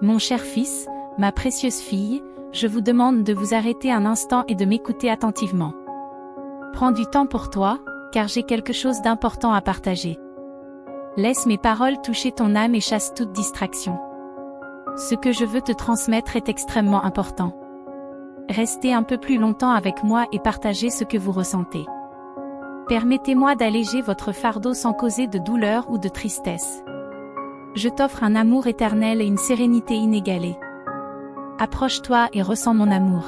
Mon cher fils, ma précieuse fille, je vous demande de vous arrêter un instant et de m'écouter attentivement. Prends du temps pour toi, car j'ai quelque chose d'important à partager. Laisse mes paroles toucher ton âme et chasse toute distraction. Ce que je veux te transmettre est extrêmement important. Restez un peu plus longtemps avec moi et partagez ce que vous ressentez. Permettez-moi d'alléger votre fardeau sans causer de douleur ou de tristesse. Je t'offre un amour éternel et une sérénité inégalée. Approche-toi et ressens mon amour.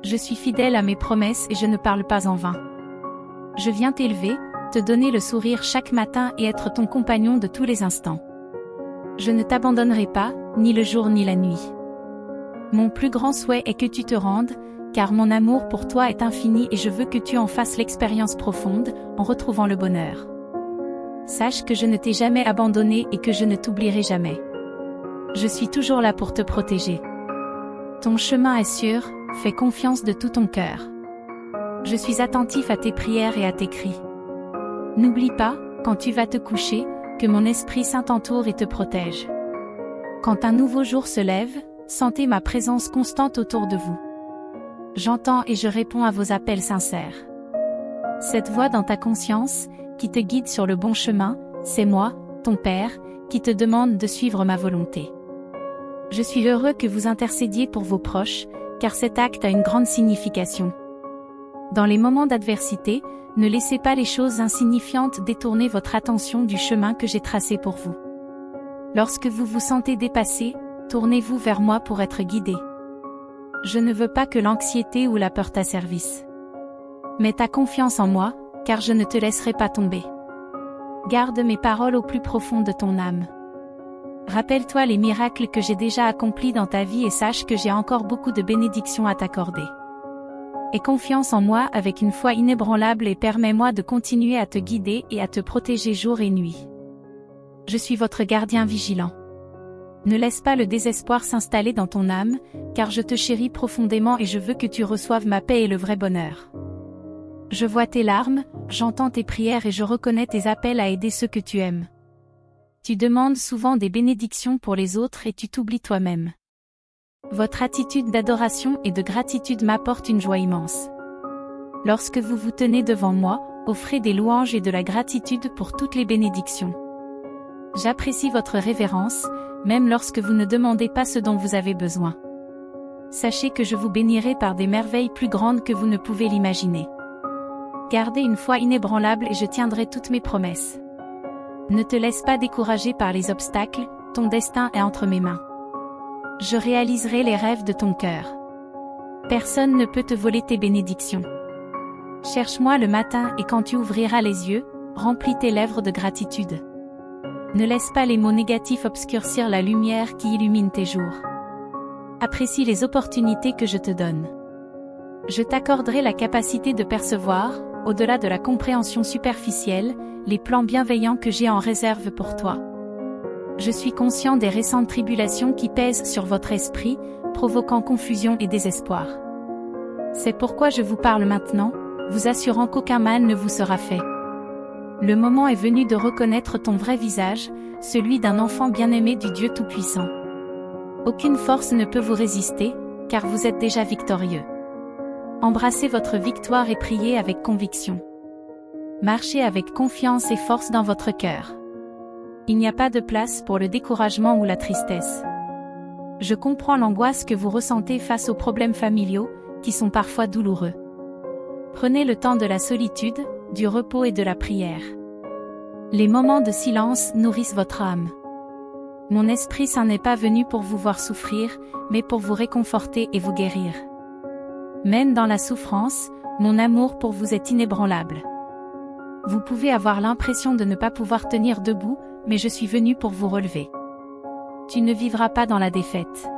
Je suis fidèle à mes promesses et je ne parle pas en vain. Je viens t'élever, te donner le sourire chaque matin et être ton compagnon de tous les instants. Je ne t'abandonnerai pas, ni le jour ni la nuit. Mon plus grand souhait est que tu te rendes, car mon amour pour toi est infini et je veux que tu en fasses l'expérience profonde, en retrouvant le bonheur. Sache que je ne t'ai jamais abandonné et que je ne t'oublierai jamais. Je suis toujours là pour te protéger. Ton chemin est sûr, fais confiance de tout ton cœur. Je suis attentif à tes prières et à tes cris. N'oublie pas, quand tu vas te coucher, que mon Esprit Saint t'entoure et te protège. Quand un nouveau jour se lève, sentez ma présence constante autour de vous. J'entends et je réponds à vos appels sincères. Cette voix dans ta conscience, qui te guide sur le bon chemin, c'est moi, ton Père, qui te demande de suivre ma volonté. Je suis heureux que vous intercédiez pour vos proches, car cet acte a une grande signification. Dans les moments d'adversité, ne laissez pas les choses insignifiantes détourner votre attention du chemin que j'ai tracé pour vous. Lorsque vous vous sentez dépassé, tournez-vous vers moi pour être guidé. Je ne veux pas que l'anxiété ou la peur t'asservissent. Mets ta confiance en moi, car je ne te laisserai pas tomber. Garde mes paroles au plus profond de ton âme. Rappelle-toi les miracles que j'ai déjà accomplis dans ta vie et sache que j'ai encore beaucoup de bénédictions à t'accorder. Aie confiance en moi avec une foi inébranlable et permets-moi de continuer à te guider et à te protéger jour et nuit. Je suis votre gardien vigilant. Ne laisse pas le désespoir s'installer dans ton âme, car je te chéris profondément et je veux que tu reçoives ma paix et le vrai bonheur. Je vois tes larmes, j'entends tes prières et je reconnais tes appels à aider ceux que tu aimes. Tu demandes souvent des bénédictions pour les autres et tu t'oublies toi-même. Votre attitude d'adoration et de gratitude m'apporte une joie immense. Lorsque vous vous tenez devant moi, offrez des louanges et de la gratitude pour toutes les bénédictions. J'apprécie votre révérence, même lorsque vous ne demandez pas ce dont vous avez besoin. Sachez que je vous bénirai par des merveilles plus grandes que vous ne pouvez l'imaginer. Gardez une foi inébranlable et je tiendrai toutes mes promesses. Ne te laisse pas décourager par les obstacles, ton destin est entre mes mains. Je réaliserai les rêves de ton cœur. Personne ne peut te voler tes bénédictions. Cherche-moi le matin et quand tu ouvriras les yeux, remplis tes lèvres de gratitude. Ne laisse pas les mots négatifs obscurcir la lumière qui illumine tes jours. Apprécie les opportunités que je te donne. Je t'accorderai la capacité de percevoir, au-delà de la compréhension superficielle, les plans bienveillants que j'ai en réserve pour toi. Je suis conscient des récentes tribulations qui pèsent sur votre esprit, provoquant confusion et désespoir. C'est pourquoi je vous parle maintenant, vous assurant qu'aucun mal ne vous sera fait. Le moment est venu de reconnaître ton vrai visage, celui d'un enfant bien-aimé du Dieu Tout-Puissant. Aucune force ne peut vous résister, car vous êtes déjà victorieux. Embrassez votre victoire et priez avec conviction. Marchez avec confiance et force dans votre cœur. Il n'y a pas de place pour le découragement ou la tristesse. Je comprends l'angoisse que vous ressentez face aux problèmes familiaux, qui sont parfois douloureux. Prenez le temps de la solitude, du repos et de la prière. Les moments de silence nourrissent votre âme. Mon Esprit Saint n'est pas venu pour vous voir souffrir, mais pour vous réconforter et vous guérir. Même dans la souffrance, mon amour pour vous est inébranlable. Vous pouvez avoir l'impression de ne pas pouvoir tenir debout, mais je suis venu pour vous relever. Tu ne vivras pas dans la défaite.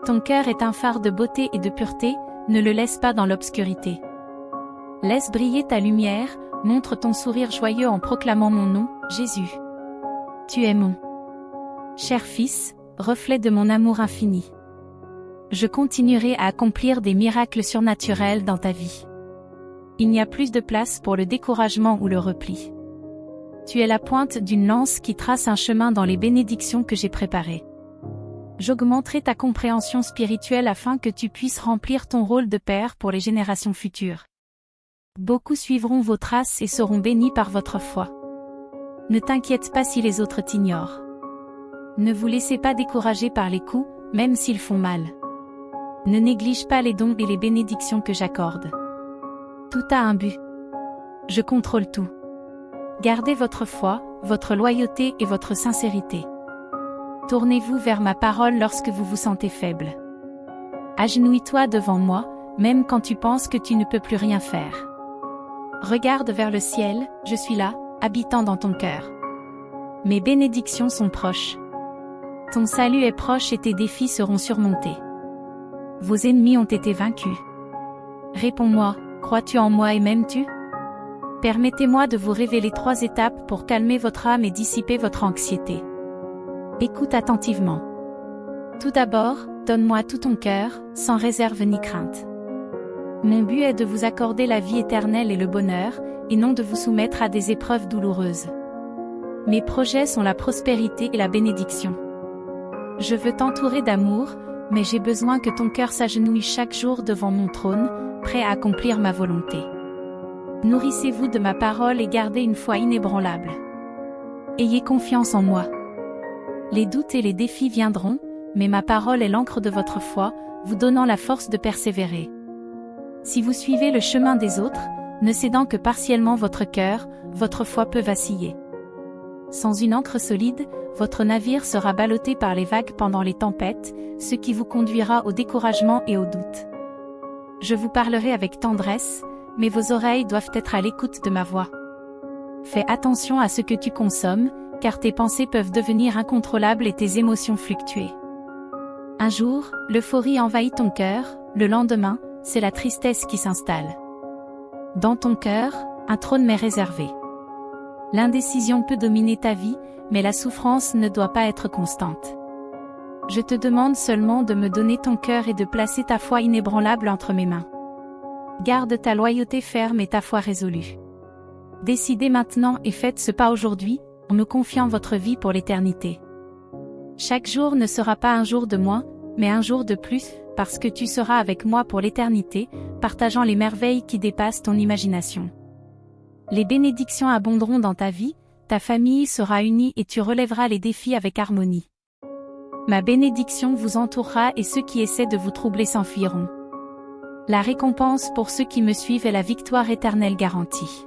Ton cœur est un phare de beauté et de pureté, ne le laisse pas dans l'obscurité. Laisse briller ta lumière, montre ton sourire joyeux en proclamant mon nom, Jésus. Tu es mon cher fils, reflet de mon amour infini. Je continuerai à accomplir des miracles surnaturels dans ta vie. Il n'y a plus de place pour le découragement ou le repli. Tu es la pointe d'une lance qui trace un chemin dans les bénédictions que j'ai préparées. J'augmenterai ta compréhension spirituelle afin que tu puisses remplir ton rôle de père pour les générations futures. Beaucoup suivront vos traces et seront bénis par votre foi. Ne t'inquiète pas si les autres t'ignorent. Ne vous laissez pas décourager par les coups, même s'ils font mal. Ne néglige pas les dons et les bénédictions que j'accorde. Tout a un but. Je contrôle tout. Gardez votre foi, votre loyauté et votre sincérité. Tournez-vous vers ma parole lorsque vous vous sentez faible. Agenouille-toi devant moi, même quand tu penses que tu ne peux plus rien faire. Regarde vers le ciel, je suis là, habitant dans ton cœur. Mes bénédictions sont proches. Ton salut est proche et tes défis seront surmontés. Vos ennemis ont été vaincus. Réponds-moi, crois-tu en moi et m'aimes-tu? Permettez-moi de vous révéler 3 étapes pour calmer votre âme et dissiper votre anxiété. Écoute attentivement. Tout d'abord, donne-moi tout ton cœur, sans réserve ni crainte. Mon but est de vous accorder la vie éternelle et le bonheur, et non de vous soumettre à des épreuves douloureuses. Mes projets sont la prospérité et la bénédiction. Je veux t'entourer d'amour, mais j'ai besoin que ton cœur s'agenouille chaque jour devant mon trône, prêt à accomplir ma volonté. Nourrissez-vous de ma parole et gardez une foi inébranlable. Ayez confiance en moi. Les doutes et les défis viendront, mais ma parole est l'encre de votre foi, vous donnant la force de persévérer. Si vous suivez le chemin des autres, ne cédant que partiellement votre cœur, votre foi peut vaciller. Sans une ancre solide, votre navire sera ballotté par les vagues pendant les tempêtes, ce qui vous conduira au découragement et au doute. Je vous parlerai avec tendresse, mais vos oreilles doivent être à l'écoute de ma voix. Fais attention à ce que tu consommes, car tes pensées peuvent devenir incontrôlables et tes émotions fluctuer. Un jour, l'euphorie envahit ton cœur, le lendemain, c'est la tristesse qui s'installe. Dans ton cœur, un trône m'est réservé. L'indécision peut dominer ta vie, mais la souffrance ne doit pas être constante. Je te demande seulement de me donner ton cœur et de placer ta foi inébranlable entre mes mains. Garde ta loyauté ferme et ta foi résolue. Décidez maintenant et faites ce pas aujourd'hui, en me confiant votre vie pour l'éternité. Chaque jour ne sera pas un jour de moins, mais un jour de plus, parce que tu seras avec moi pour l'éternité, partageant les merveilles qui dépassent ton imagination. Les bénédictions abonderont dans ta vie, ta famille sera unie et tu relèveras les défis avec harmonie. Ma bénédiction vous entourera et ceux qui essaient de vous troubler s'enfuiront. La récompense pour ceux qui me suivent est la victoire éternelle garantie.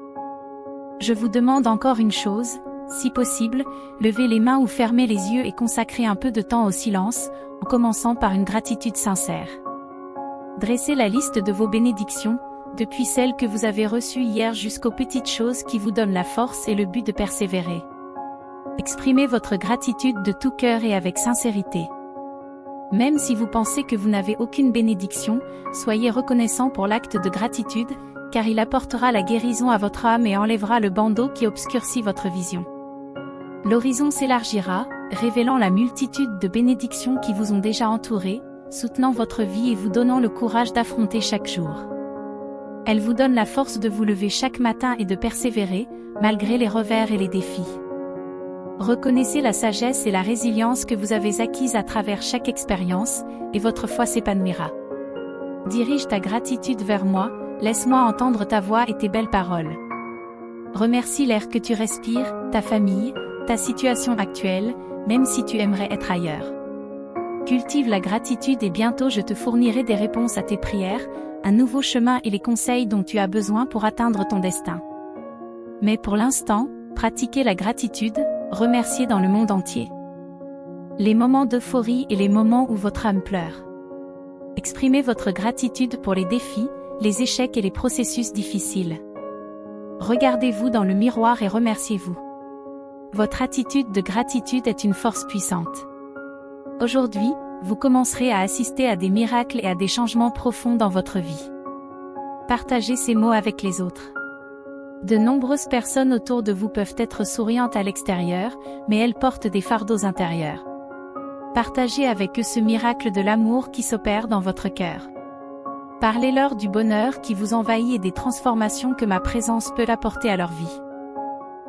Je vous demande encore une chose, si possible, levez les mains ou fermez les yeux et consacrez un peu de temps au silence, en commençant par une gratitude sincère. Dressez la liste de vos bénédictions, depuis celles que vous avez reçues hier jusqu'aux petites choses qui vous donnent la force et le but de persévérer. Exprimez votre gratitude de tout cœur et avec sincérité. Même si vous pensez que vous n'avez aucune bénédiction, soyez reconnaissant pour l'acte de gratitude, car il apportera la guérison à votre âme et enlèvera le bandeau qui obscurcit votre vision. L'horizon s'élargira, révélant la multitude de bénédictions qui vous ont déjà entouré, soutenant votre vie et vous donnant le courage d'affronter chaque jour. Elle vous donne la force de vous lever chaque matin et de persévérer, malgré les revers et les défis. Reconnaissez la sagesse et la résilience que vous avez acquises à travers chaque expérience, et votre foi s'épanouira. Dirige ta gratitude vers moi, laisse-moi entendre ta voix et tes belles paroles. Remercie l'air que tu respires, ta famille, ta situation actuelle, même si tu aimerais être ailleurs. Cultive la gratitude et bientôt je te fournirai des réponses à tes prières, un nouveau chemin et les conseils dont tu as besoin pour atteindre ton destin. Mais pour l'instant, pratiquez la gratitude, remerciez dans le monde entier. Les moments d'euphorie et les moments où votre âme pleure. Exprimez votre gratitude pour les défis, les échecs et les processus difficiles. Regardez-vous dans le miroir et remerciez-vous. Votre attitude de gratitude est une force puissante. Aujourd'hui, vous commencerez à assister à des miracles et à des changements profonds dans votre vie. Partagez ces mots avec les autres. De nombreuses personnes autour de vous peuvent être souriantes à l'extérieur, mais elles portent des fardeaux intérieurs. Partagez avec eux ce miracle de l'amour qui s'opère dans votre cœur. Parlez-leur du bonheur qui vous envahit et des transformations que ma présence peut apporter à leur vie.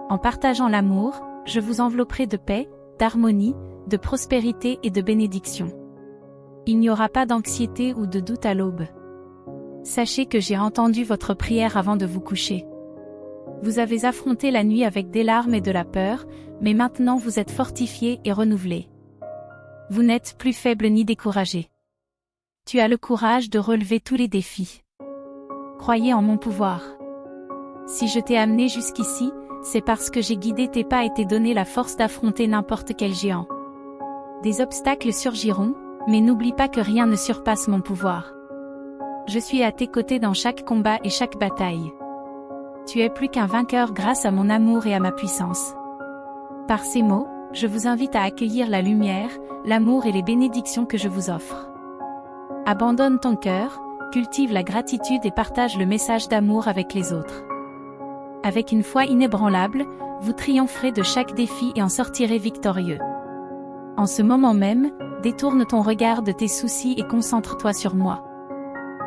En partageant l'amour, je vous envelopperai de paix, d'harmonie, de prospérité et de bénédiction. Il n'y aura pas d'anxiété ou de doute à l'aube. Sachez que j'ai entendu votre prière avant de vous coucher. Vous avez affronté la nuit avec des larmes et de la peur, mais maintenant vous êtes fortifié et renouvelé. Vous n'êtes plus faible ni découragé. Tu as le courage de relever tous les défis. Croyez en mon pouvoir. Si je t'ai amené jusqu'ici, c'est parce que j'ai guidé tes pas et t'ai donné la force d'affronter n'importe quel géant. Des obstacles surgiront, mais n'oublie pas que rien ne surpasse mon pouvoir. Je suis à tes côtés dans chaque combat et chaque bataille. Tu es plus qu'un vainqueur grâce à mon amour et à ma puissance. Par ces mots, je vous invite à accueillir la lumière, l'amour et les bénédictions que je vous offre. Abandonne ton cœur, cultive la gratitude et partage le message d'amour avec les autres. Avec une foi inébranlable, vous triompherez de chaque défi et en sortirez victorieux. En ce moment même, détourne ton regard de tes soucis et concentre-toi sur moi.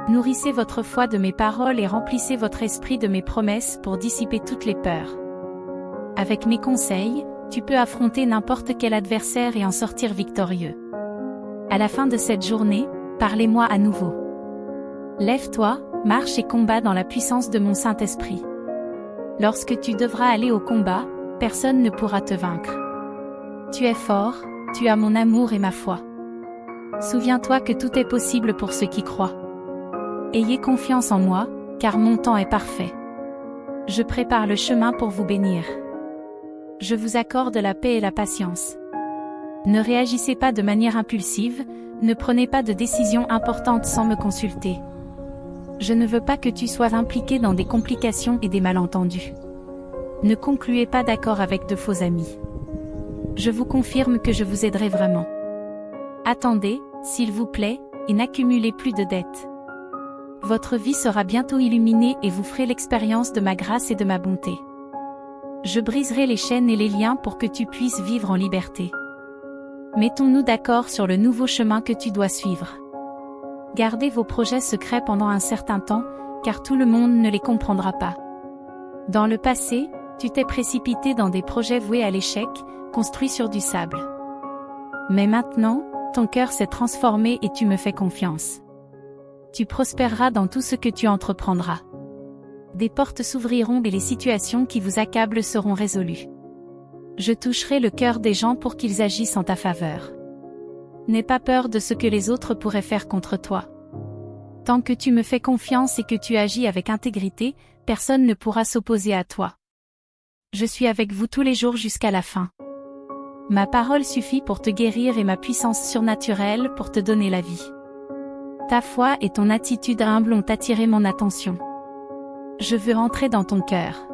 Nourrissez votre foi de mes paroles et remplissez votre esprit de mes promesses pour dissiper toutes les peurs. Avec mes conseils, tu peux affronter n'importe quel adversaire et en sortir victorieux. À la fin de cette journée, parlez-moi à nouveau. Lève-toi, marche et combat dans la puissance de mon Saint-Esprit. Lorsque tu devras aller au combat, personne ne pourra te vaincre. Tu es fort, tu as mon amour et ma foi. Souviens-toi que tout est possible pour ceux qui croient. Ayez confiance en moi, car mon temps est parfait. Je prépare le chemin pour vous bénir. Je vous accorde la paix et la patience. Ne réagissez pas de manière impulsive, ne prenez pas de décisions importantes sans me consulter. Je ne veux pas que tu sois impliqué dans des complications et des malentendus. Ne concluez pas d'accord avec de faux amis. Je vous confirme que je vous aiderai vraiment. Attendez, s'il vous plaît, et n'accumulez plus de dettes. Votre vie sera bientôt illuminée et vous ferez l'expérience de ma grâce et de ma bonté. Je briserai les chaînes et les liens pour que tu puisses vivre en liberté. Mettons-nous d'accord sur le nouveau chemin que tu dois suivre. Gardez vos projets secrets pendant un certain temps, car tout le monde ne les comprendra pas. Dans le passé, tu t'es précipité dans des projets voués à l'échec, construits sur du sable. Mais maintenant, ton cœur s'est transformé et tu me fais confiance. Tu prospéreras dans tout ce que tu entreprendras. Des portes s'ouvriront et les situations qui vous accablent seront résolues. Je toucherai le cœur des gens pour qu'ils agissent en ta faveur. N'aie pas peur de ce que les autres pourraient faire contre toi. Tant que tu me fais confiance et que tu agis avec intégrité, personne ne pourra s'opposer à toi. Je suis avec vous tous les jours jusqu'à la fin. Ma parole suffit pour te guérir et ma puissance surnaturelle pour te donner la vie. Ta foi et ton attitude humble ont attiré mon attention. Je veux entrer dans ton cœur.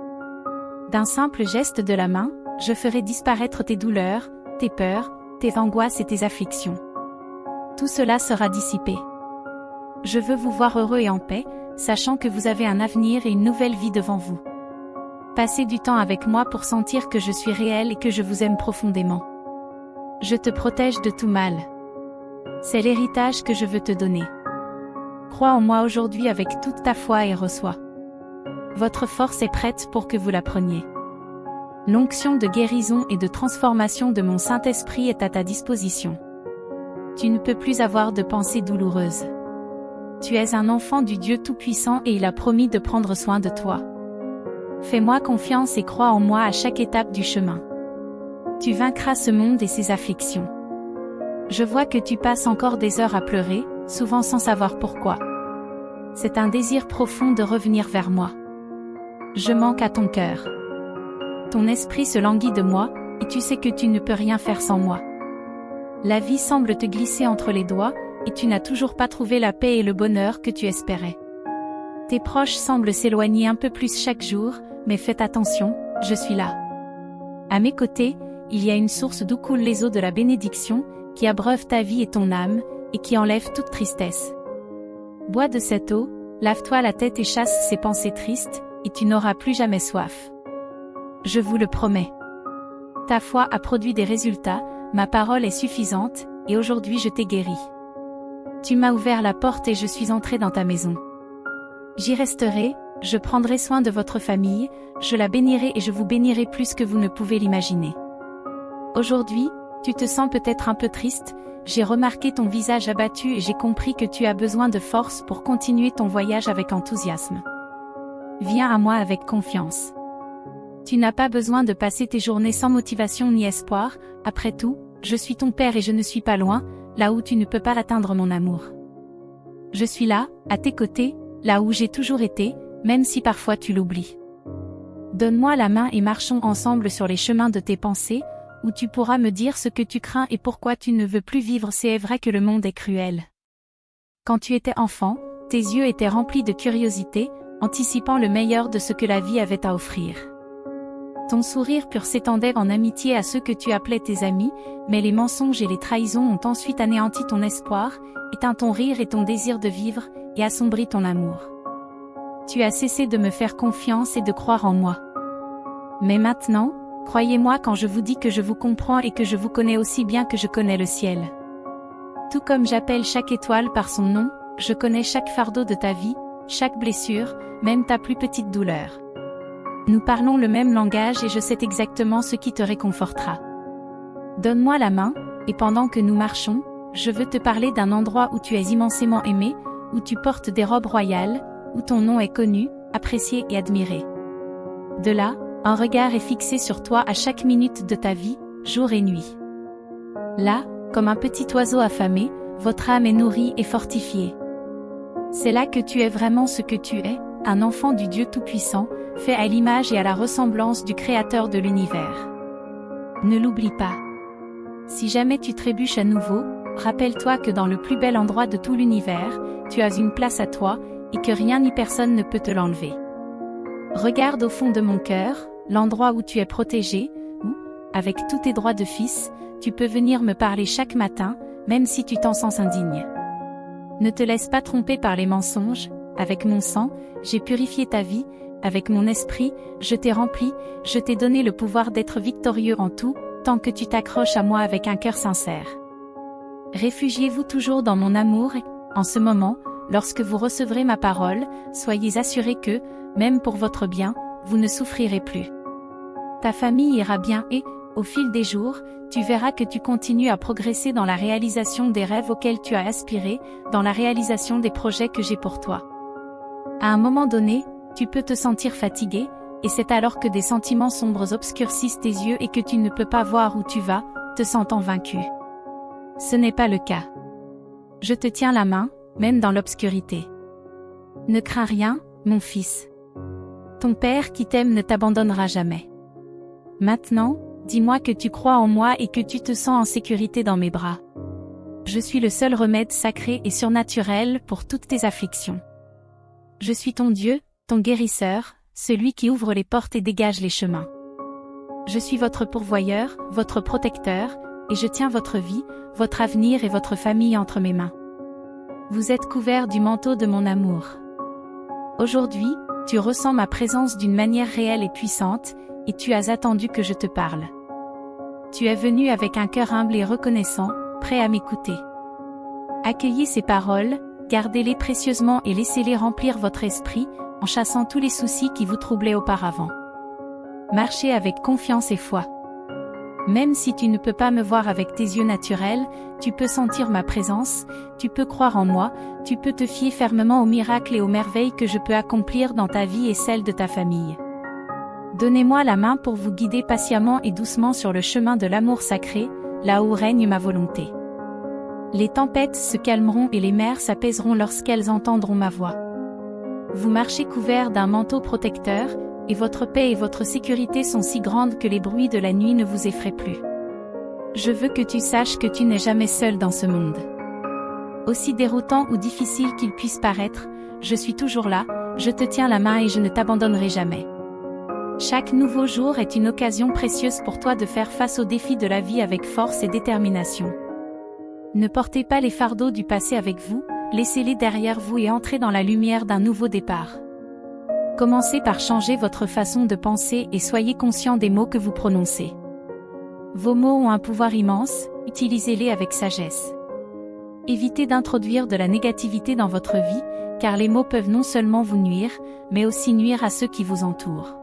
D'un simple geste de la main, je ferai disparaître tes douleurs, tes peurs, tes angoisses et tes afflictions. Tout cela sera dissipé. Je veux vous voir heureux et en paix, sachant que vous avez un avenir et une nouvelle vie devant vous. Passez du temps avec moi pour sentir que je suis réel et que je vous aime profondément. Je te protège de tout mal. C'est l'héritage que je veux te donner. Crois en moi aujourd'hui avec toute ta foi et reçois. Votre force est prête pour que vous la preniez. L'onction de guérison et de transformation de mon Saint-Esprit est à ta disposition. Tu ne peux plus avoir de pensées douloureuses. Tu es un enfant du Dieu Tout-Puissant et il a promis de prendre soin de toi. Fais-moi confiance et crois en moi à chaque étape du chemin. Tu vaincras ce monde et ses afflictions. Je vois que tu passes encore des heures à pleurer, souvent sans savoir pourquoi. C'est un désir profond de revenir vers moi. Je manque à ton cœur. Ton esprit se languit de moi, et tu sais que tu ne peux rien faire sans moi. La vie semble te glisser entre les doigts, et tu n'as toujours pas trouvé la paix et le bonheur que tu espérais. Tes proches semblent s'éloigner un peu plus chaque jour, mais faites attention, je suis là. À mes côtés, il y a une source d'où coulent les eaux de la bénédiction, qui abreuve ta vie et ton âme, et qui enlève toute tristesse. Bois de cette eau, lave-toi la tête et chasse ces pensées tristes, et tu n'auras plus jamais soif. Je vous le promets. Ta foi a produit des résultats, ma parole est suffisante, et aujourd'hui je t'ai guéri. Tu m'as ouvert la porte et je suis entré dans ta maison. J'y resterai, je prendrai soin de votre famille, je la bénirai et je vous bénirai plus que vous ne pouvez l'imaginer. Aujourd'hui, Tu te sens peut-être un peu triste, j'ai remarqué ton visage abattu et j'ai compris que tu as besoin de force pour continuer ton voyage avec enthousiasme. Viens à moi avec confiance. Tu n'as pas besoin de passer tes journées sans motivation ni espoir, après tout, je suis ton père et je ne suis pas loin, là où tu ne peux pas atteindre mon amour. Je suis là, à tes côtés, là où j'ai toujours été, même si parfois tu l'oublies. Donne-moi la main et marchons ensemble sur les chemins de tes pensées, où tu pourras me dire ce que tu crains et pourquoi tu ne veux plus vivre. C'est vrai que le monde est cruel. Quand tu étais enfant, tes yeux étaient remplis de curiosité, anticipant le meilleur de ce que la vie avait à offrir. Ton sourire pur s'étendait en amitié à ceux que tu appelais tes amis, mais les mensonges et les trahisons ont ensuite anéanti ton espoir, éteint ton rire et ton désir de vivre, et assombri ton amour. Tu as cessé de me faire confiance et de croire en moi. Mais maintenant, croyez-moi quand je vous dis que je vous comprends et que je vous connais aussi bien que je connais le ciel. Tout comme j'appelle chaque étoile par son nom, je connais chaque fardeau de ta vie, chaque blessure, même ta plus petite douleur. Nous parlons le même langage et je sais exactement ce qui te réconfortera. Donne-moi la main, et pendant que nous marchons, je veux te parler d'un endroit où tu es immensément aimé, où tu portes des robes royales, où ton nom est connu, apprécié et admiré. De là, un regard est fixé sur toi à chaque minute de ta vie, jour et nuit. Là, comme un petit oiseau affamé, votre âme est nourrie et fortifiée. C'est là que tu es vraiment ce que tu es, un enfant du Dieu Tout-Puissant, fait à l'image et à la ressemblance du Créateur de l'univers. Ne l'oublie pas. Si jamais tu trébuches à nouveau, rappelle-toi que dans le plus bel endroit de tout l'univers, tu as une place à toi, et que rien ni personne ne peut te l'enlever. Regarde au fond de mon cœur, l'endroit où tu es protégé, où, avec tous tes droits de fils, tu peux venir me parler chaque matin, même si tu t'en sens indigne. Ne te laisse pas tromper par les mensonges, avec mon sang, j'ai purifié ta vie, avec mon esprit, je t'ai rempli, je t'ai donné le pouvoir d'être victorieux en tout, tant que tu t'accroches à moi avec un cœur sincère. Réfugiez-vous toujours dans mon amour et, en ce moment, lorsque vous recevrez ma parole, soyez assurés que, même pour votre bien, vous ne souffrirez plus. Ta famille ira bien et, au fil des jours, tu verras que tu continues à progresser dans la réalisation des rêves auxquels tu as aspiré, dans la réalisation des projets que j'ai pour toi. À un moment donné, tu peux te sentir fatigué, et c'est alors que des sentiments sombres obscurcissent tes yeux et que tu ne peux pas voir où tu vas, te sentant vaincu. Ce n'est pas le cas. Je te tiens la main, même dans l'obscurité. Ne crains rien, mon fils. Ton Père qui t'aime ne t'abandonnera jamais. Maintenant, dis-moi que tu crois en moi et que tu te sens en sécurité dans mes bras. Je suis le seul remède sacré et surnaturel pour toutes tes afflictions. Je suis ton Dieu, ton guérisseur, celui qui ouvre les portes et dégage les chemins. Je suis votre pourvoyeur, votre protecteur, et je tiens votre vie, votre avenir et votre famille entre mes mains. Vous êtes couverts du manteau de mon amour. Aujourd'hui, tu ressens ma présence d'une manière réelle et puissante, et tu as attendu que je te parle. Tu es venu avec un cœur humble et reconnaissant, prêt à m'écouter. Accueillez ces paroles, gardez-les précieusement et laissez-les remplir votre esprit, en chassant tous les soucis qui vous troublaient auparavant. Marchez avec confiance et foi. Même si tu ne peux pas me voir avec tes yeux naturels, tu peux sentir ma présence, tu peux croire en moi, tu peux te fier fermement aux miracles et aux merveilles que je peux accomplir dans ta vie et celle de ta famille. Donnez-moi la main pour vous guider patiemment et doucement sur le chemin de l'amour sacré, là où règne ma volonté. Les tempêtes se calmeront et les mers s'apaiseront lorsqu'elles entendront ma voix. Vous marchez couverts d'un manteau protecteur, et votre paix et votre sécurité sont si grandes que les bruits de la nuit ne vous effraient plus. Je veux que tu saches que tu n'es jamais seul dans ce monde. Aussi déroutant ou difficile qu'il puisse paraître, je suis toujours là, je te tiens la main et je ne t'abandonnerai jamais. Chaque nouveau jour est une occasion précieuse pour toi de faire face aux défis de la vie avec force et détermination. Ne portez pas les fardeaux du passé avec vous, laissez-les derrière vous et entrez dans la lumière d'un nouveau départ. Commencez par changer votre façon de penser et soyez conscient des mots que vous prononcez. Vos mots ont un pouvoir immense, utilisez-les avec sagesse. Évitez d'introduire de la négativité dans votre vie, car les mots peuvent non seulement vous nuire, mais aussi nuire à ceux qui vous entourent.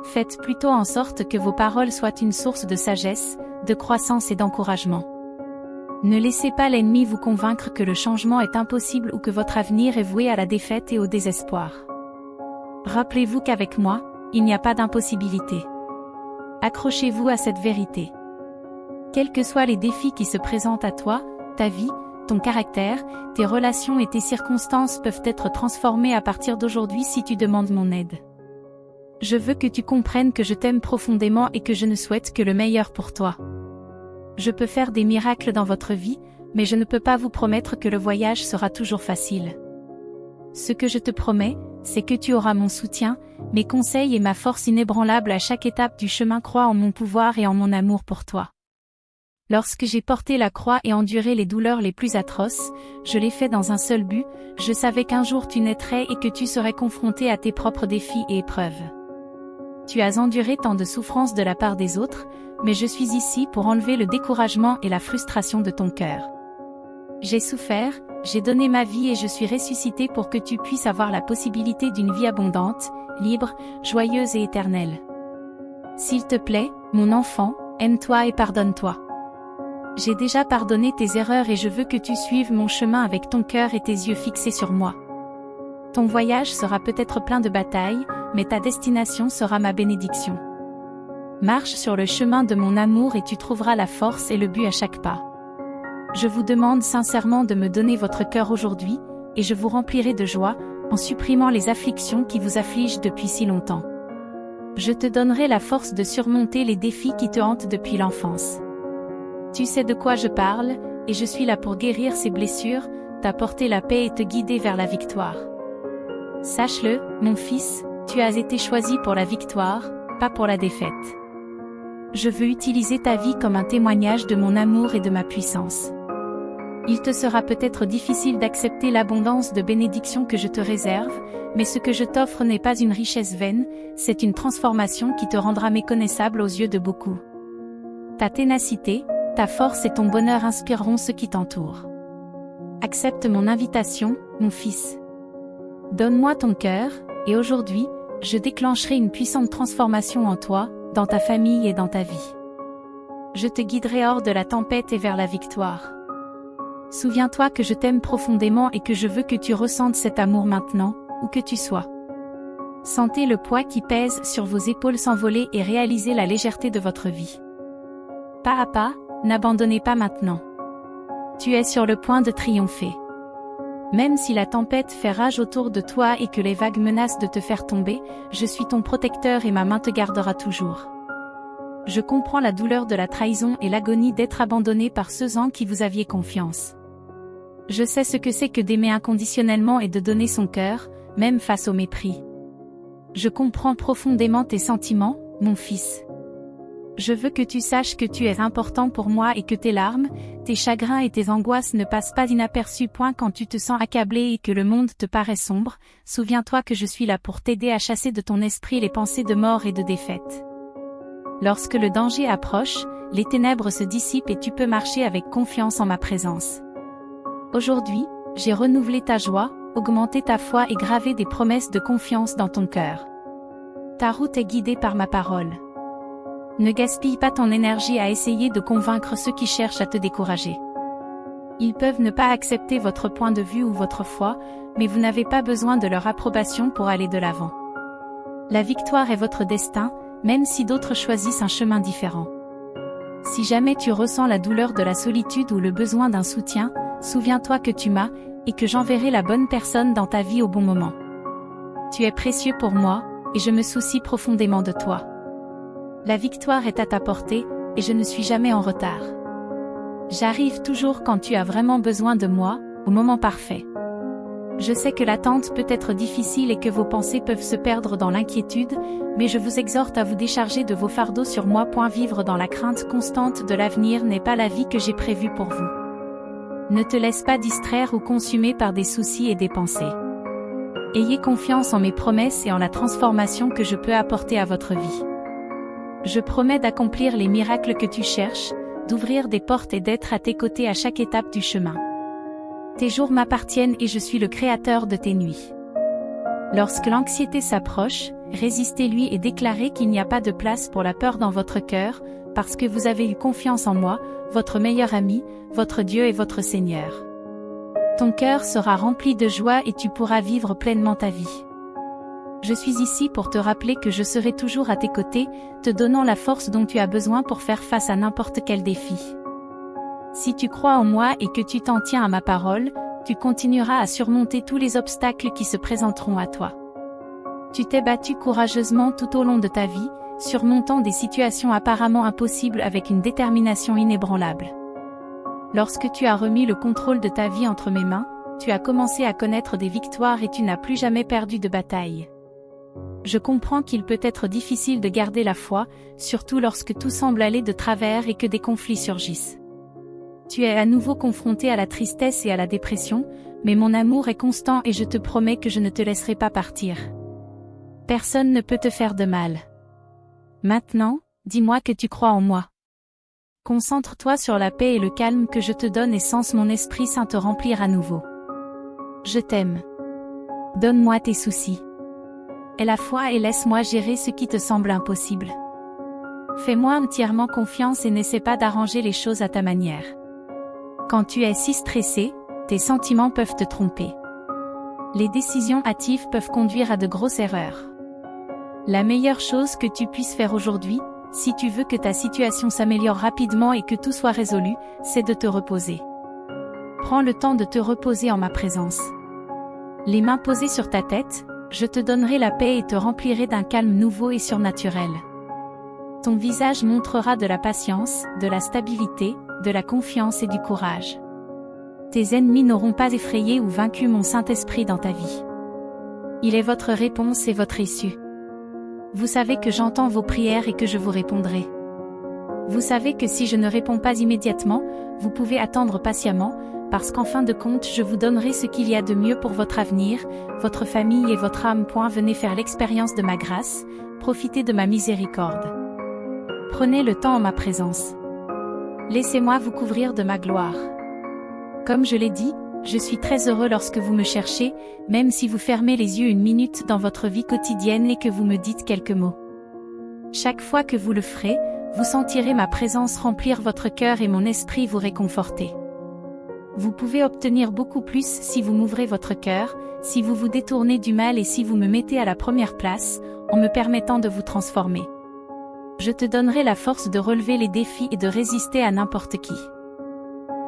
Faites plutôt en sorte que vos paroles soient une source de sagesse, de croissance et d'encouragement. Ne laissez pas l'ennemi vous convaincre que le changement est impossible ou que votre avenir est voué à la défaite et au désespoir. Rappelez-vous qu'avec moi, il n'y a pas d'impossibilité. Accrochez-vous à cette vérité. Quels que soient les défis qui se présentent à toi, ta vie, ton caractère, tes relations et tes circonstances peuvent être transformés à partir d'aujourd'hui si tu demandes mon aide. Je veux que tu comprennes que je t'aime profondément et que je ne souhaite que le meilleur pour toi. Je peux faire des miracles dans votre vie, mais je ne peux pas vous promettre que le voyage sera toujours facile. Ce que je te promets, c'est que tu auras mon soutien, mes conseils et ma force inébranlable à chaque étape du chemin. Crois en mon pouvoir et en mon amour pour toi. Lorsque j'ai porté la croix et enduré les douleurs les plus atroces, je l'ai fait dans un seul but, je savais qu'un jour tu naîtrais et que tu serais confronté à tes propres défis et épreuves. Tu as enduré tant de souffrances de la part des autres, mais je suis ici pour enlever le découragement et la frustration de ton cœur. J'ai souffert, j'ai donné ma vie et je suis ressuscité pour que tu puisses avoir la possibilité d'une vie abondante, libre, joyeuse et éternelle. S'il te plaît, mon enfant, aime-toi et pardonne-toi. J'ai déjà pardonné tes erreurs et je veux que tu suives mon chemin avec ton cœur et tes yeux fixés sur moi. Ton voyage sera peut-être plein de batailles, mais ta destination sera ma bénédiction. Marche sur le chemin de mon amour et tu trouveras la force et le but à chaque pas. Je vous demande sincèrement de me donner votre cœur aujourd'hui, et je vous remplirai de joie, en supprimant les afflictions qui vous affligent depuis si longtemps. Je te donnerai la force de surmonter les défis qui te hantent depuis l'enfance. Tu sais de quoi je parle, et je suis là pour guérir ces blessures, t'apporter la paix et te guider vers la victoire. Sache-le, mon fils, tu as été choisi pour la victoire, pas pour la défaite. Je veux utiliser ta vie comme un témoignage de mon amour et de ma puissance. Il te sera peut-être difficile d'accepter l'abondance de bénédictions que je te réserve, mais ce que je t'offre n'est pas une richesse vaine, c'est une transformation qui te rendra méconnaissable aux yeux de beaucoup. Ta ténacité, ta force et ton bonheur inspireront ceux qui t'entourent. Accepte mon invitation, mon fils. Donne-moi ton cœur, et aujourd'hui, je déclencherai une puissante transformation en toi, dans ta famille et dans ta vie. Je te guiderai hors de la tempête et vers la victoire. Souviens-toi que je t'aime profondément et que je veux que tu ressentes cet amour maintenant, où que tu sois. Sentez le poids qui pèse sur vos épaules s'envoler et réalisez la légèreté de votre vie. Pas à pas, n'abandonnez pas maintenant. Tu es sur le point de triompher. Même si la tempête fait rage autour de toi et que les vagues menacent de te faire tomber, je suis ton protecteur et ma main te gardera toujours. Je comprends la douleur de la trahison et l'agonie d'être abandonné par ceux en qui vous aviez confiance. Je sais ce que c'est que d'aimer inconditionnellement et de donner son cœur, même face au mépris. Je comprends profondément tes sentiments, mon fils. Je veux que tu saches que tu es important pour moi et que tes larmes, tes chagrins et tes angoisses ne passent pas inaperçus. Quand tu te sens accablé et que le monde te paraît sombre, souviens-toi que je suis là pour t'aider à chasser de ton esprit les pensées de mort et de défaite. Lorsque le danger approche, les ténèbres se dissipent et tu peux marcher avec confiance en ma présence. Aujourd'hui, j'ai renouvelé ta joie, augmenté ta foi et gravé des promesses de confiance dans ton cœur. Ta route est guidée par ma parole. Ne gaspille pas ton énergie à essayer de convaincre ceux qui cherchent à te décourager. Ils peuvent ne pas accepter votre point de vue ou votre foi, mais vous n'avez pas besoin de leur approbation pour aller de l'avant. La victoire est votre destin, même si d'autres choisissent un chemin différent. Si jamais tu ressens la douleur de la solitude ou le besoin d'un soutien, souviens-toi que tu m'as, et que j'enverrai la bonne personne dans ta vie au bon moment. Tu es précieux pour moi, et je me soucie profondément de toi. La victoire est à ta portée, et je ne suis jamais en retard. J'arrive toujours quand tu as vraiment besoin de moi, au moment parfait. Je sais que l'attente peut être difficile et que vos pensées peuvent se perdre dans l'inquiétude, mais je vous exhorte à vous décharger de vos fardeaux sur moi. Vivre dans la crainte constante de l'avenir n'est pas la vie que j'ai prévue pour vous. Ne te laisse pas distraire ou consumer par des soucis et des pensées. Ayez confiance en mes promesses et en la transformation que je peux apporter à votre vie. Je promets d'accomplir les miracles que tu cherches, d'ouvrir des portes et d'être à tes côtés à chaque étape du chemin. Tes jours m'appartiennent et je suis le créateur de tes nuits. Lorsque l'anxiété s'approche, résistez-lui et déclarez qu'il n'y a pas de place pour la peur dans votre cœur, parce que vous avez eu confiance en moi, votre meilleur ami, votre Dieu et votre Seigneur. Ton cœur sera rempli de joie et tu pourras vivre pleinement ta vie. Je suis ici pour te rappeler que je serai toujours à tes côtés, te donnant la force dont tu as besoin pour faire face à n'importe quel défi. Si tu crois en moi et que tu t'en tiens à ma parole, tu continueras à surmonter tous les obstacles qui se présenteront à toi. Tu t'es battu courageusement tout au long de ta vie, surmontant des situations apparemment impossibles avec une détermination inébranlable. Lorsque tu as remis le contrôle de ta vie entre mes mains, tu as commencé à connaître des victoires et tu n'as plus jamais perdu de bataille. Je comprends qu'il peut être difficile de garder la foi, surtout lorsque tout semble aller de travers et que des conflits surgissent. Tu es à nouveau confronté à la tristesse et à la dépression, mais mon amour est constant et je te promets que je ne te laisserai pas partir. Personne ne peut te faire de mal. Maintenant, dis-moi que tu crois en moi. Concentre-toi sur la paix et le calme que je te donne et sens mon Esprit Saint te remplir à nouveau. Je t'aime. Donne-moi tes soucis. Aie la foi et laisse-moi gérer ce qui te semble impossible. Fais-moi entièrement confiance et n'essaie pas d'arranger les choses à ta manière. Quand tu es si stressé, tes sentiments peuvent te tromper. Les décisions hâtives peuvent conduire à de grosses erreurs. La meilleure chose que tu puisses faire aujourd'hui, si tu veux que ta situation s'améliore rapidement et que tout soit résolu, c'est de te reposer. Prends le temps de te reposer en ma présence. Les mains posées sur ta tête, je te donnerai la paix et te remplirai d'un calme nouveau et surnaturel. Ton visage montrera de la patience, de la stabilité, de la confiance et du courage. Tes ennemis n'auront pas effrayé ou vaincu mon Saint-Esprit dans ta vie. Il est votre réponse et votre issue. Vous savez que j'entends vos prières et que je vous répondrai. Vous savez que si je ne réponds pas immédiatement, vous pouvez attendre patiemment, parce qu'en fin de compte je vous donnerai ce qu'il y a de mieux pour votre avenir, votre famille et votre âme. Venez faire l'expérience de ma grâce, profitez de ma miséricorde. Prenez le temps en ma présence. Laissez-moi vous couvrir de ma gloire. Comme je l'ai dit, je suis très heureux lorsque vous me cherchez, même si vous fermez les yeux une minute dans votre vie quotidienne et que vous me dites quelques mots. Chaque fois que vous le ferez, vous sentirez ma présence remplir votre cœur et mon esprit vous réconforter. Vous pouvez obtenir beaucoup plus si vous m'ouvrez votre cœur, si vous vous détournez du mal et si vous me mettez à la première place, en me permettant de vous transformer. Je te donnerai la force de relever les défis et de résister à n'importe qui.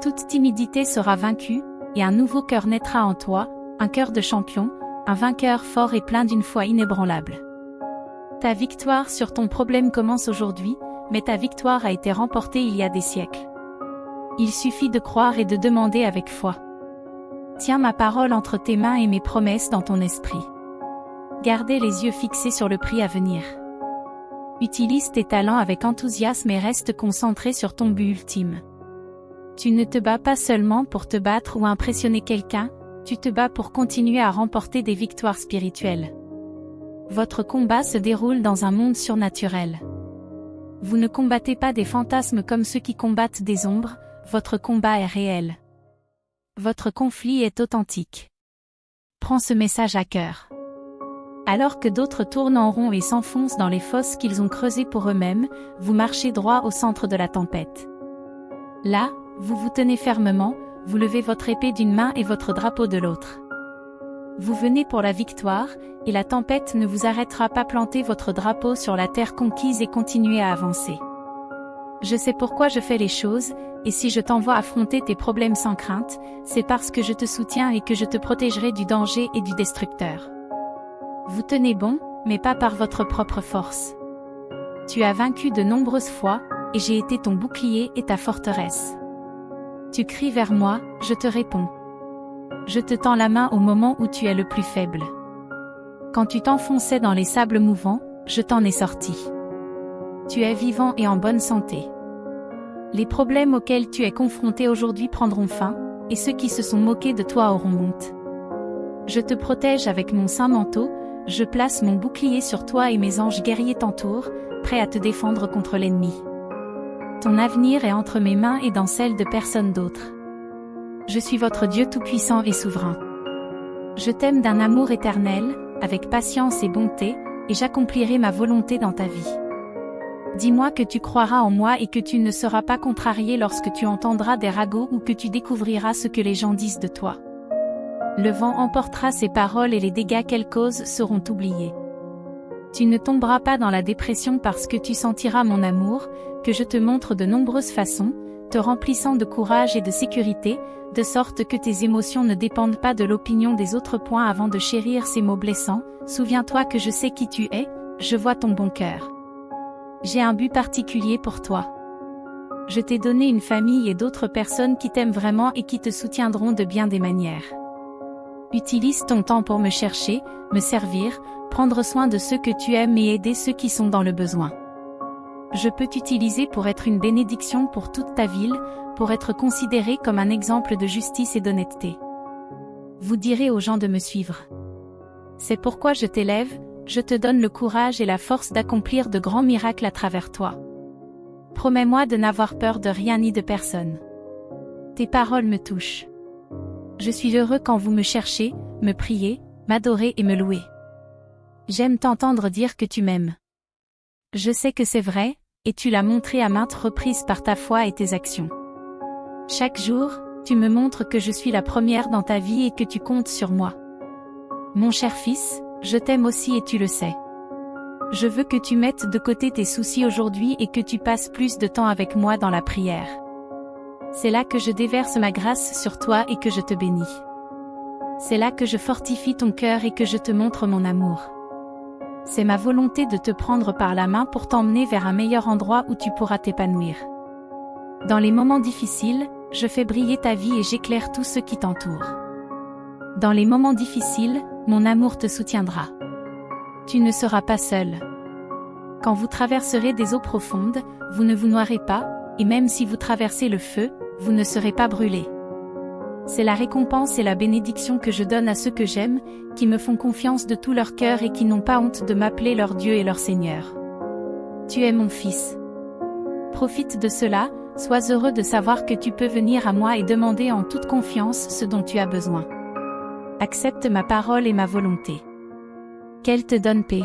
Toute timidité sera vaincue, et un nouveau cœur naîtra en toi, un cœur de champion, un vainqueur fort et plein d'une foi inébranlable. Ta victoire sur ton problème commence aujourd'hui, mais ta victoire a été remportée il y a des siècles. Il suffit de croire et de demander avec foi. Tiens ma parole entre tes mains et mes promesses dans ton esprit. Gardez les yeux fixés sur le prix à venir. Utilise tes talents avec enthousiasme et reste concentré sur ton but ultime. Tu ne te bats pas seulement pour te battre ou impressionner quelqu'un, tu te bats pour continuer à remporter des victoires spirituelles. Votre combat se déroule dans un monde surnaturel. Vous ne combattez pas des fantasmes comme ceux qui combattent des ombres, votre combat est réel. Votre conflit est authentique. Prends ce message à cœur. Alors que d'autres tournent en rond et s'enfoncent dans les fosses qu'ils ont creusées pour eux-mêmes, vous marchez droit au centre de la tempête. Là, vous vous tenez fermement, vous levez votre épée d'une main et votre drapeau de l'autre. Vous venez pour la victoire, et la tempête ne vous arrêtera pas. Plantez votre drapeau sur la terre conquise et continuez à avancer. Je sais pourquoi je fais les choses, et si je t'envoie affronter tes problèmes sans crainte, c'est parce que je te soutiens et que je te protégerai du danger et du destructeur. Vous tenez bon, mais pas par votre propre force. Tu as vaincu de nombreuses fois, et j'ai été ton bouclier et ta forteresse. Tu cries vers moi, je te réponds. Je te tends la main au moment où tu es le plus faible. Quand tu t'enfonçais dans les sables mouvants, je t'en ai sorti. Tu es vivant et en bonne santé. Les problèmes auxquels tu es confronté aujourd'hui prendront fin, et ceux qui se sont moqués de toi auront honte. Je te protège avec mon saint manteau, je place mon bouclier sur toi et mes anges guerriers t'entourent, prêts à te défendre contre l'ennemi. Ton avenir est entre mes mains et dans celles de personne d'autre. Je suis votre Dieu tout-puissant et souverain. Je t'aime d'un amour éternel, avec patience et bonté, et j'accomplirai ma volonté dans ta vie. Dis-moi que tu croiras en moi et que tu ne seras pas contrarié lorsque tu entendras des ragots ou que tu découvriras ce que les gens disent de toi. Le vent emportera ces paroles et les dégâts qu'elles causent seront oubliés. Tu ne tomberas pas dans la dépression parce que tu sentiras mon amour, que je te montre de nombreuses façons, te remplissant de courage et de sécurité, de sorte que tes émotions ne dépendent pas de l'opinion des autres. Avant de chérir ces mots blessants, souviens-toi que je sais qui tu es, je vois ton bon cœur. J'ai un but particulier pour toi. Je t'ai donné une famille et d'autres personnes qui t'aiment vraiment et qui te soutiendront de bien des manières. Utilise ton temps pour me chercher, me servir, prendre soin de ceux que tu aimes et aider ceux qui sont dans le besoin. Je peux t'utiliser pour être une bénédiction pour toute ta ville, pour être considéré comme un exemple de justice et d'honnêteté. Vous direz aux gens de me suivre. C'est pourquoi je t'élève, je te donne le courage et la force d'accomplir de grands miracles à travers toi. Promets-moi de n'avoir peur de rien ni de personne. Tes paroles me touchent. Je suis heureux quand vous me cherchez, me priez, m'adorez et me louez. J'aime t'entendre dire que tu m'aimes. Je sais que c'est vrai, et tu l'as montré à maintes reprises par ta foi et tes actions. Chaque jour, tu me montres que je suis la première dans ta vie et que tu comptes sur moi. Mon cher fils, je t'aime aussi et tu le sais. Je veux que tu mettes de côté tes soucis aujourd'hui et que tu passes plus de temps avec moi dans la prière. C'est là que je déverse ma grâce sur toi et que je te bénis. C'est là que je fortifie ton cœur et que je te montre mon amour. C'est ma volonté de te prendre par la main pour t'emmener vers un meilleur endroit où tu pourras t'épanouir. Dans les moments difficiles, je fais briller ta vie et j'éclaire tous ceux qui t'entourent. Dans les moments difficiles, mon amour te soutiendra. Tu ne seras pas seul. Quand vous traverserez des eaux profondes, vous ne vous noierez pas, et même si vous traversez le feu, vous ne serez pas brûlés. C'est la récompense et la bénédiction que je donne à ceux que j'aime, qui me font confiance de tout leur cœur et qui n'ont pas honte de m'appeler leur Dieu et leur Seigneur. Tu es mon fils. Profite de cela, sois heureux de savoir que tu peux venir à moi et demander en toute confiance ce dont tu as besoin. Accepte ma parole et ma volonté. Qu'elle te donne paix.